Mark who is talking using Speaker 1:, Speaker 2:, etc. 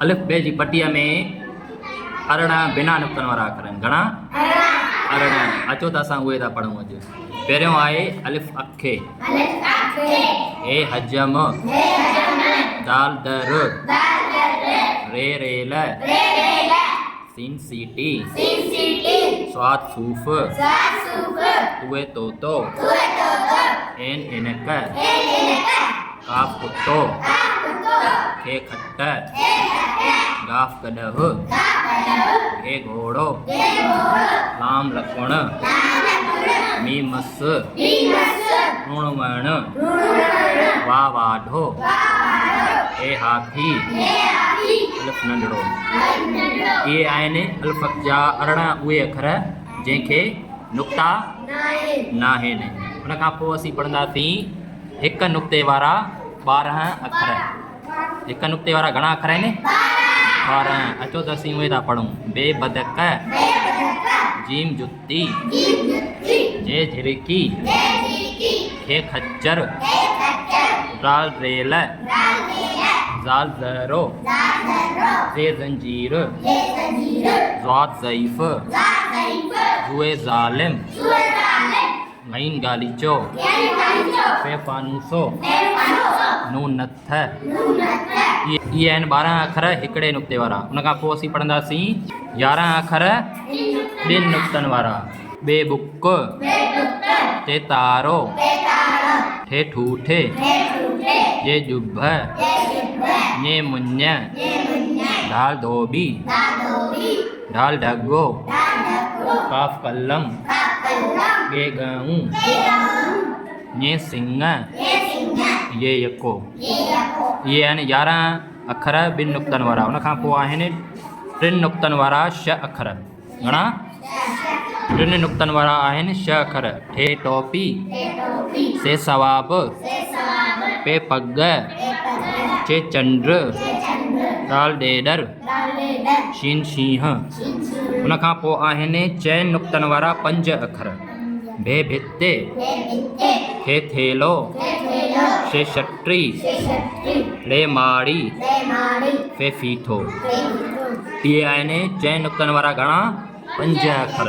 Speaker 1: अलिफ बे जी पटीअ में अरिड़हं बिना नुक़्तनि वारा अखर आहिनि। घणा? अरिड़हं। अचो त असां उहे था पढ़ूं अॼु। पहिरियों आहे अलिफ अखे, ए हजम, दाल दर, रे रेल, सीन सीटी, स्वाद सूफ, तुए तोतो, एन इनक, काफ कुत्तो, खे खट्ट, गाफ गडह, घे घोड़ो, लाम लक्ष्मण, मी मस, ऋण वर्ण, वा वाढो, ए हाथी, अलिफ नंढड़ो। ये आहिनि अलिफ जा अरिड़हं उहे अखर जंहिंखे नुक़्ता न आहिनि। उन खां पोइ असीं पढ़ंदासीं हिकु नुक़्ते वारा 12 अखर। हिकु नुक़्ते वारा घणा अखर आहिनि? 12। अचो त असीं उहे था पढ़ूं। बे बदक, जीम जुत्ती, जे झिरकी, खे खच्चर, दाल रेल, जाल ज़रो, ज़े ज़ंजीर, ज़्वाद ज़ईफ़, ज़ुए ज़ालिम, ग़ैन गालीचो, फ़े फ़ानूसो, नून नथ। इहे आहिनि 12 अखर हिकिड़े नुक़्ते वारा। उन खां पोइ असीं पढ़ंदासीं 11 अखर ॿिनि नुक़्तनि वारा। बे बुक, ते तारो, ठे ठूठे, जे जुभ, ने मुञ, ढाल धोबी, ढाल ढगो, काफ कलम, गे गऊं, ने सिंह, ये यको। ये आहिनि 11 अखर ॿिनि नुक़्तनि वारा। उन खां पोइ आहिनि 3 नुक़्तनि वारा 6 अखर। घणा? 3 नुक़्तनि वारा आहिनि 6 अखर। ठे टोपी, से सवाब, पे पग, चे चंड, दाल ॾेडर, शीन शींह। उन खां पोइ आहिनि 4 नुक़्तनि वारा 5 अखर। भे भित्ते, थे थेलो, से छटी, रे माड़ी, फे फीथो। इहे आहिनि 4 नुक़्तनि वारा घणा? 5 अखर।